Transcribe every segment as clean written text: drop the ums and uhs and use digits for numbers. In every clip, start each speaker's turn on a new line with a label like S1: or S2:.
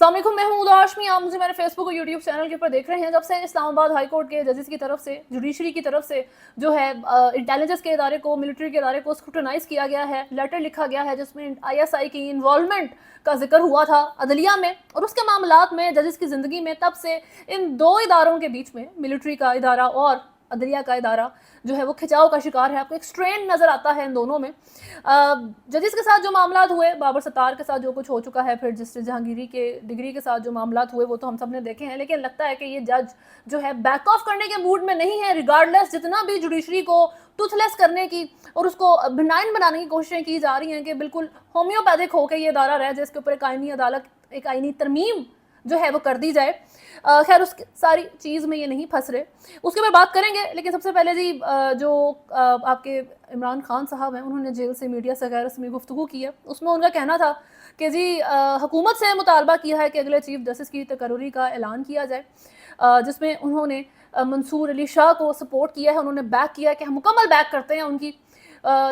S1: अस्सलाम वालेकुम, मैं हूं उदा हाशमी। आप मुझे मेरे फेसबुक और यूट्यूब चैनल के ऊपर देख रहे हैं। जब से इस्लामाबाद हाई कोर्ट के जजेस की तरफ से, जुडिशरी की तरफ से जो है इंटेलिजेंस के इदारे को, मिलिट्री के इदारे को स्क्रूटनाइज किया गया है, लेटर लिखा गया है जिसमें ISI की इन्वॉल्वमेंट का जिक्र हुआ था अदलिया में और उसके मामलात में, जजेस की ज़िंदगी में, तब से इन दो इदारों के बीच में, मिलिट्री का इदारा और अदलिया का इदारा जो है वो खिंचाव का शिकार है। आपको एक स्ट्रेन नज़र आता है इन दोनों में। जजेस के साथ जो मामलात हुए, बाबर सत्तार के साथ जो कुछ हो चुका है, फिर जस्टिस जहांगीरी के डिग्री के साथ जो मामलात हुए वो तो हम सब ने देखे हैं, लेकिन लगता है कि ये जज जो है बैक ऑफ करने के मूड में नहीं है। रिगार्डलेस जितना भी जुडिशरी को टूथलेस करने की और उसको बिनाइन बनाने की कोशिशें की जा रही हैं कि बिल्कुल होम्योपैथिक होकर ये इदारा रहे जाए, इसके ऊपर एक आईनी अदालत, एक आईनी तरमीम जो है वो कर दी जाए। खैर उस सारी चीज़ में ये नहीं फंस रहे, उसके ऊपर बात करेंगे। लेकिन सबसे पहले जी जो आपके इमरान खान साहब हैं, उन्होंने जेल से मीडिया से गैर रस्मी गुफ्तगू की है। उसमें उनका कहना था कि जी हुकूमत से मुतालबा किया है कि अगले चीफ जस्टिस की तकर्री का ऐलान किया जाए, जिसमें उन्होंने मंसूर अली शाह को सपोर्ट किया है। उन्होंने बैक किया है कि हम मुकम्मल बैक करते हैं उनकी।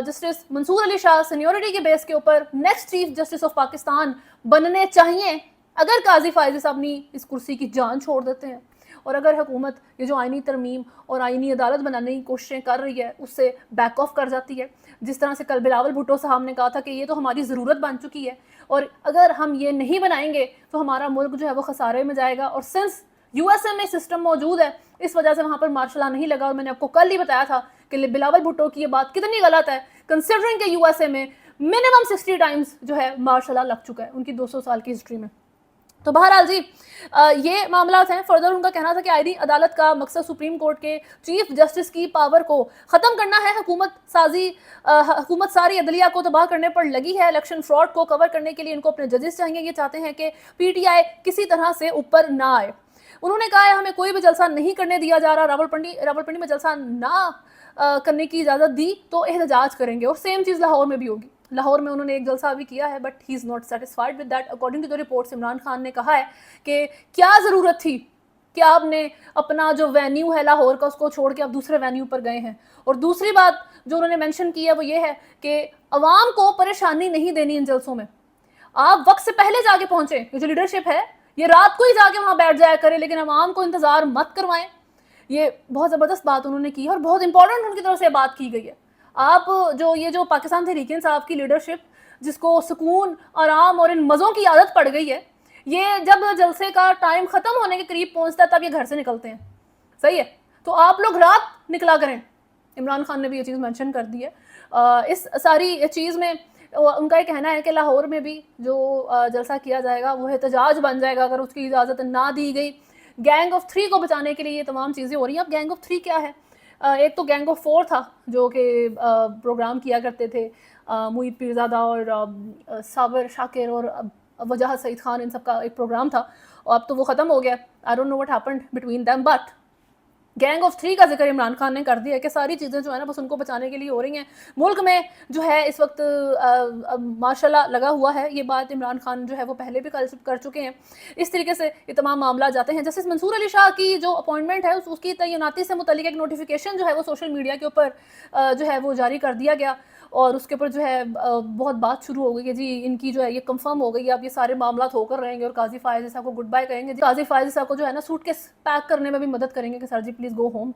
S1: जस्टिस मंसूर अली शाह सीनियरिटी के बेस के ऊपर next chief justice of Pakistan बनने चाहिए अगर काजी फायजी साहब ने इस कुर्सी की जान छोड़ देते हैं, और अगर हुकूमत ये जो आईनी तरमीम और आईनी अदालत बनाने की कोशिशें कर रही है उससे बैक ऑफ कर जाती है। जिस तरह से कल बिलावल भुट्टो साहब ने कहा था कि ये तो हमारी ज़रूरत बन चुकी है और अगर हम ये नहीं बनाएंगे तो हमारा मुल्क जो है वो खसारे में जाएगा। और सिंस USA में सिस्टम मौजूद है, इस वजह से वहाँ पर मार्शल लॉ नहीं लगा। और मैंने आपको कल ही बताया था कि बिलावल भुट्टो की ये बात कितनी गलत है, कंसिडरिंग के USA में मिनिमम 60 टाइम्स जो है मार्शल लॉ लग चुका है उनकी 200 साल की हिस्ट्री में। तो बहरहाल जी ये मामला हैं। फर्दर उनका कहना था कि आईनी अदालत का मकसद सुप्रीम कोर्ट के चीफ जस्टिस की पावर को ख़त्म करना है। हुकूमत सारी अदलिया को तबाह करने पर लगी है। इलेक्शन फ्रॉड को कवर करने के लिए इनको अपने जजेस चाहिए। ये चाहते हैं कि PTI किसी तरह से ऊपर ना आए। उन्होंने कहा है हमें कोई भी जलसा नहीं करने दिया जा रहा। रावलपिंडी में जलसा ना करने की इजाज़त दी तो एहतजाज करेंगे, और सेम चीज़ लाहौर में भी होगी। लाहौर में उन्होंने एक जलसा भी किया है, but he is not satisfied with that. According to the reports Imran Khan ने कहा है कि क्या ज़रूरत थी कि आपने अपना जो वेन्यू है लाहौर का उसको छोड़ के आप दूसरे वेन्यू पर गए हैं। और दूसरी बात जो उन्होंने मेंशन की है वो ये है कि अवाम को परेशानी नहीं देनी इन जलसों में। आप वक्त से पहले जाके पहुँचे। ये जो लीडरशिप है ये रात को ही जाके वहाँ बैठ जाया करे, लेकिन अवाम को इंतज़ार मत करवाएं। ये बहुत ज़बरदस्त बात उन्होंने की है और बहुत इंपॉर्टेंट उनकी तरफ से बात की गई है। आप जो पाकिस्तान तहरीक इंसाफ की लीडरशिप, जिसको सुकून, आराम और इन मज़ों की आदत पड़ गई है, ये जब जलसे का टाइम ख़त्म होने के करीब पहुंचता है तब ये घर से निकलते हैं। सही है, तो आप लोग रात निकला करें। इमरान खान ने भी ये चीज़ मेंशन कर दी है। इस सारी चीज़ में उनका ये कहना है कि लाहौर में भी जो जलसा किया जाएगा वो एहतजाज बन जाएगा अगर उसकी इजाज़त ना दी गई। गैंग ऑफ 3 को बचाने के लिए ये तमाम चीज़ें हो रही हैं। अब गैंग ऑफ 3 क्या है? एक तो गैंग ऑफ 4 था जो कि प्रोग्राम किया करते थे मुईद पीरज़ादा और साबर शाकिर और वजाहत सईद खान, इन सब का एक प्रोग्राम था और अब तो वो ख़त्म हो गया। I don't know what happened between them, but gang of 3 का जिक्र इमरान खान ने कर दिया है कि सारी चीज़ें जो है ना बस उनको बचाने के लिए हो रही हैं। मुल्क में जो है इस वक्त माशाल्लाह लगा हुआ है। ये बात इमरान खान जो है वो पहले भी कर चुके हैं। इस तरीके से ये तमाम मामला जाते हैं। जस्टिस मंसूर अली शाह की जो अपॉइंटमेंट है उसकी तैनाती से मुतल्लिक एक नोटिफिकेशन जो है वो सोशल मीडिया के ऊपर जो है वो जारी कर दिया गया और उसके ऊपर जो है बहुत बात शुरू हो गई कि जी इनकी जो है ये कंफर्म हो गई, अब ये सारे मामला होकर रहेंगे और काजी फायजी साहब को गुड बाय कहेंगे। काजी फायजी साहब को जो है ना सूटकेस पैक करने में भी मदद करेंगे कि sir ji please go home.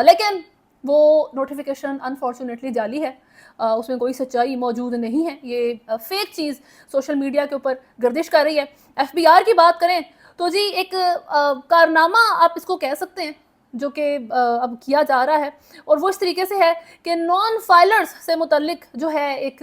S1: लेकिन वो नोटिफिकेशन अनफॉर्चुनेटली जाली है, उसमें कोई सच्चाई मौजूद नहीं है। ये फेक चीज़ सोशल मीडिया के ऊपर गर्दिश कर रही है। FBR की बात करें तो जी एक कारनामा आप इसको कह सकते हैं जो कि अब किया जा रहा है, और वो इस तरीके से है कि नॉन फाइलर्स से मुतल्लिक जो है एक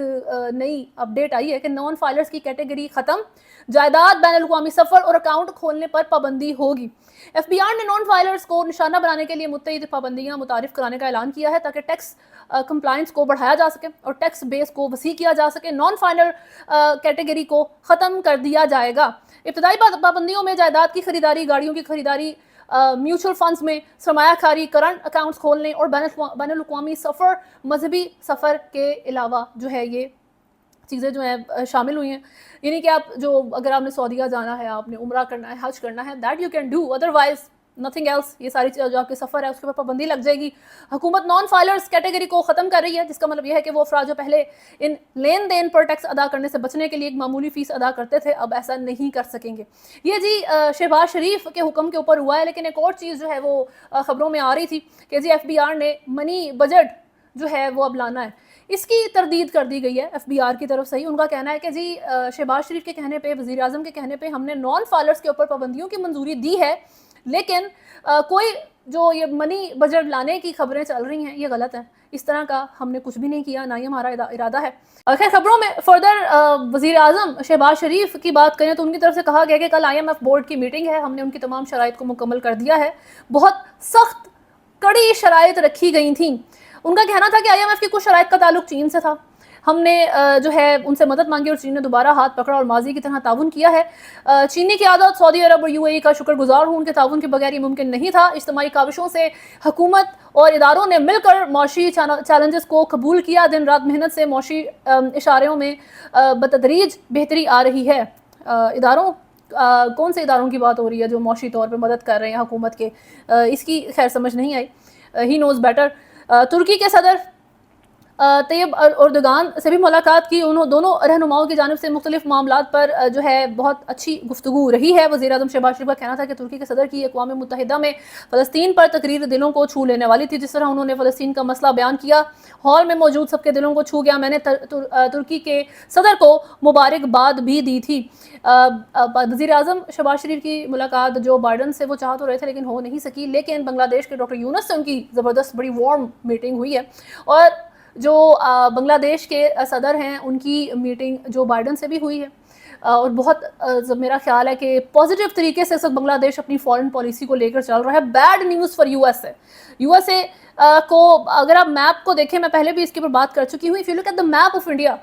S1: नई अपडेट आई है कि नॉन फाइलर्स की कैटेगरी ख़त्म, जायदाद, बैनुल-अक़वामी सफ़र और अकाउंट खोलने पर पाबंदी होगी। FBR ने नॉन फाइलर्स को निशाना बनाने के लिए मुत्तईद पाबंदियाँ मुतारिफ कराने का ऐलान किया है ताकि टैक्स कंप्लाइंस को बढ़ाया जा सके और टैक्स बेस को वसी किया जा सके। नॉन फाइलर कैटेगरी को ख़त्म कर दिया जाएगा। इब्तदाई पाबंदियों में जायदाद की खरीदारी, गाड़ियों की खरीदारी, म्यूचुअल फंड्स में सरमायाकारी, करंट अकाउंट्स खोलने और बैनुल-अक़वामी सफ़र, मजहबी सफ़र के अलावा जो है ये चीज़ें जो हैं शामिल हुई हैं। यानी कि आप जो अगर आपने सऊदीया जाना है, आपने उम्रा करना है, हज करना है, that you can do, otherwise nothing else. ये सारी जो आपके सफ़र है उसके ऊपर पाबंदी लग जाएगी। हुकूमत नॉन फाइलर्स कैटेगरी को ख़त्म कर रही है, जिसका मतलब यह है कि वो अफराद जो पहले इन लेन देन पर टैक्स अदा करने से बचने के लिए एक मामूली फ़ीस अदा करते थे, अब ऐसा नहीं कर सकेंगे। ये जी शहबाज शरीफ के हुक्म के ऊपर हुआ है। लेकिन एक और चीज़ जो है वो ख़बरों में आ रही थी कि जी FBR ने मनी बजट जो है वो अब लाना है, इसकी तरदीद कर दी गई है FBR की तरफ से ही। उनका कहना है कि जी शहबाज शरीफ के कहने पे, वज़ीर आज़म के कहने पे हमने नॉन फाइलर्स के ऊपर पाबंदियों की मंजूरी दी है, लेकिन कोई जो ये मनी बजट लाने की खबरें चल रही हैं ये गलत है। इस तरह का हमने कुछ भी नहीं किया, ना ही हमारा इरादा है। खैर, खबरों में फर्दर वज़ीर आज़म शहबाज शरीफ की बात करें तो उनकी तरफ से कहा गया कि कल IMF बोर्ड की मीटिंग है, हमने उनकी तमाम शराइत को मुकम्मल कर दिया है। बहुत सख्त कड़ी शराइत रखी गई थी। उनका कहना था कि IMF की कुछ शराइत का ताल्लुक चीन से था, हमने जो है उनसे मदद मांगी और चीन ने दोबारा हाथ पकड़ा और माजी की तरह ताउन किया है। चीनी की आदत, सऊदी अरब और UAE का शुक्रगुजार हूँ, उनके ताउन के बगैर ये मुमकिन नहीं था। इज्तिमाई काविशों से हुकूमत और इदारों ने मिलकर मौशी चैलेंजेस को कबूल किया। दिन रात मेहनत से मौशी इशारों में बतदरीज बेहतरी आ रही है। इदारों कौन से इदारों की बात हो रही है जो मौशी तौर पर मदद कर रहे हैं हुकूमत के, इसकी खैर समझ नहीं आई। He knows better. तुर्की के सदर तैयब एर्दोगान से भी मुलाकात की। दोनों रहनुमाओं की जानिब से मुख्तलिफ मामलात पर जो है बहुत अच्छी गुफ्तगू रही है। वज़ीर आज़म शहबाज शरीफ का कहना था कि तुर्की के सदर की अक़वाम मुत्तहिदा में फ़लस्तीन पर तकरीर दिलों को छू लेने वाली थी। जिस तरह उन्होंने फ़लस्तीन का मसला बयान किया, हॉल में मौजूद सबके दिलों को छू गया। मैंने तुर्की के सदर को मुबारकबाद भी दी थी। वज़ीर आज़म शहबाज शरीफ की मुलाकात जो बाइडन से वो चाह तो रहे थे लेकिन हो नहीं सकी, लेकिन बांग्लादेश के डॉक्टर यूनुस से उनकी ज़बरदस्त बड़ी वार्म मीटिंग हुई है। और जो बांग्लादेश के सदर हैं उनकी मीटिंग जो बाइडन से भी हुई है, और बहुत मेरा ख्याल है कि पॉजिटिव तरीके से सब बांग्लादेश अपनी फॉरेन पॉलिसी को लेकर चल रहा है। बैड न्यूज़ फॉर USA को अगर आप मैप को देखें, मैं पहले भी इसके ऊपर बात कर चुकी हूँ, if you look at the map of India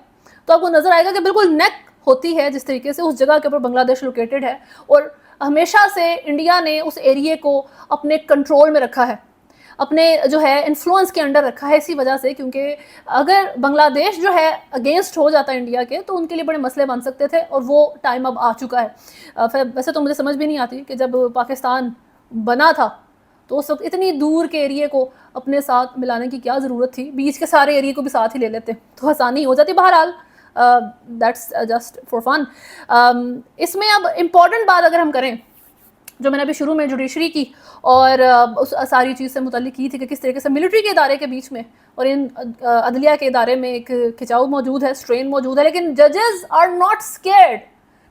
S1: तो आपको नज़र आएगा कि बिल्कुल नेक होती है जिस तरीके से उस जगह के ऊपर बांग्लादेश लोकेटेड है, और हमेशा से इंडिया ने उस एरिए को अपने कंट्रोल में रखा है, अपने जो है इन्फ्लुएंस के अंडर रखा है। इसी वजह से, क्योंकि अगर बांग्लादेश जो है अगेंस्ट हो जाता है इंडिया के तो उनके लिए बड़े मसले बन सकते थे, और वो टाइम अब आ चुका है। फिर वैसे तो मुझे समझ भी नहीं आती कि जब पाकिस्तान बना था तो उस वक्त इतनी दूर के एरिए को अपने साथ मिलाने की क्या ज़रूरत थी, बीच के सारे एरिए को भी साथ ही ले लेते तो आसानी हो जाती। बहरहाल दैट्स जस्ट फॉर फन। इसमें अब इम्पॉर्टेंट बात अगर हम करें, जो मैंने अभी शुरू में जुडिशरी की और उस सारी चीज़ से मुतल्लिक की थी कि किस तरीके से मिलिट्री के इदारे के बीच में और इन अदलिया के इदारे में एक खिंचाव मौजूद है, स्ट्रेन मौजूद है, लेकिन जजेस आर नॉट स्केर्ड।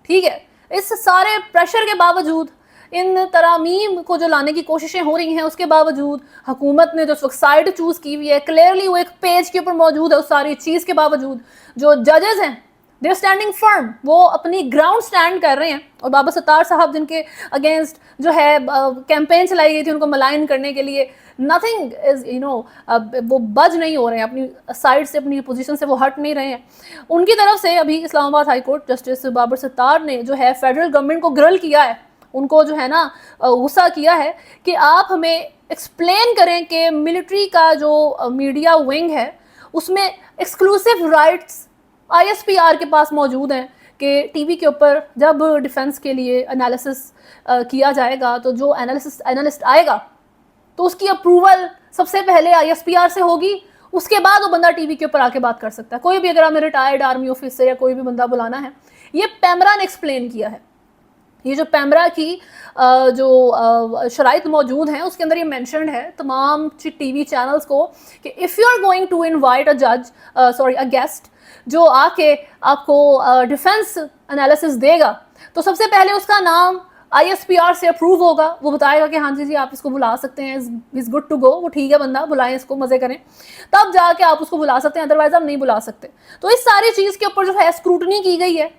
S1: ठीक है, इस सारे प्रेशर के बावजूद, इन तरामीम को जो लाने की कोशिशें हो रही हैं उसके बावजूद, हुकूमत ने जो उस वक्त साइड चूज़ की हुई है, क्लियरली वो एक पेज के ऊपर मौजूद है, उस सारी चीज़ के बावजूद जो जजेस हैं दे आर स्टैंडिंग फर्म, वो अपनी ग्राउंड स्टैंड कर रहे हैं। और बाबा सत्तार साहब जिनके अगेंस्ट जो है कैंपेन चलाई गई थी उनको मलाइन करने के लिए, नथिंग इज़ वो बज नहीं हो रहे हैं, अपनी साइड से, अपनी पोजीशन से वो हट नहीं रहे हैं। उनकी तरफ से अभी Islamabad high court justice Babar Sattar ने जो है फेडरल गवर्नमेंट को ग्रिल किया है, उनको जो है ना गुस्सा किया है कि आप हमें एक्सप्लेन करें कि मिलिट्री का जो मीडिया विंग है उसमें एक्सक्लूसिव राइट्स ISPR के पास मौजूद हैं कि टीवी के ऊपर जब डिफेंस के लिए एनालिसिस किया जाएगा तो जो एनालिस्ट आएगा तो उसकी अप्रूवल सबसे पहले ISPR से होगी, उसके बाद वो बंदा टीवी के ऊपर आके बात कर सकता है। कोई भी, अगर हमें रिटायर्ड आर्मी ऑफिसर या कोई भी बंदा बुलाना है, ये पैमरा ने एक्सप्लेन किया है। ये जो पैमरा की जो शराइत मौजूद हैं उसके अंदर ये मेंशन्ड है तमाम टीवी चैनल्स को कि if you are going to invite a guest जो आके आपको डिफेंस एनालिसिस देगा तो सबसे पहले उसका नाम ISPR से अप्रूव होगा। वो बताएगा कि हाँ जी आप इसको बुला सकते हैं, इज़ गुड टू गो, वो ठीक है बंदा, बुलाएं इसको, मज़े करें, तब जाके आप उसको बुला सकते हैं, अदरवाइज आप नहीं बुला सकते। तो इस सारी चीज़ के ऊपर जो है स्क्रूटनी की गई है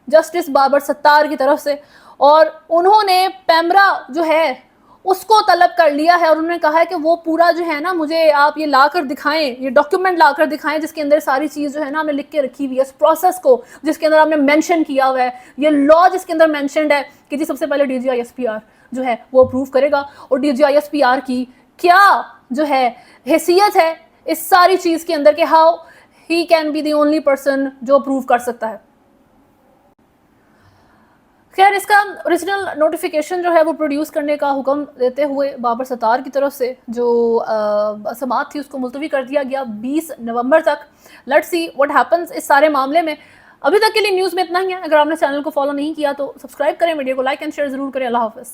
S1: जस्टिस बाबर सत्तार की तरफ से, और उन्होंने पैमरा जो है उसको तलब कर लिया है और उन्होंने कहा है कि वो पूरा जो है ना, मुझे आप ये ला कर दिखाएं, ये डॉक्यूमेंट ला कर दिखाएं जिसके अंदर सारी चीज़ जो है ना हमने लिख के रखी हुई है, इस प्रोसेस को जिसके अंदर हमने मेंशन किया हुआ है, ये लॉ जिसके अंदर मेंशन्ड है कि जी सबसे पहले DG ISPR जो है वो अप्रूव करेगा। और DG ISPR की क्या जो है हैसियत है इस सारी चीज़ के अंदर कि how he can be the only person जो अप्रूव कर सकता है। خیر اس کا اوریجنل نوٹیفیکیشن جو ہے وہ پروڈیوس کرنے کا حکم دیتے ہوئے بابر ستار کی طرف سے جو سماعت تھی اس کو ملتوی کر دیا گیا 20 نومبر تک. لیٹس سی واٹ ہیپنس اس سارے معاملے میں. ابھی تک کے لیے نیوز میں اتنا ہی ہے. اگر آپ نے چینل کو فالو نہیں کیا تو سبسکرائب کریں, ویڈیو کو لائک اینڈ شیئر ضرور کریں. اللہ حافظ.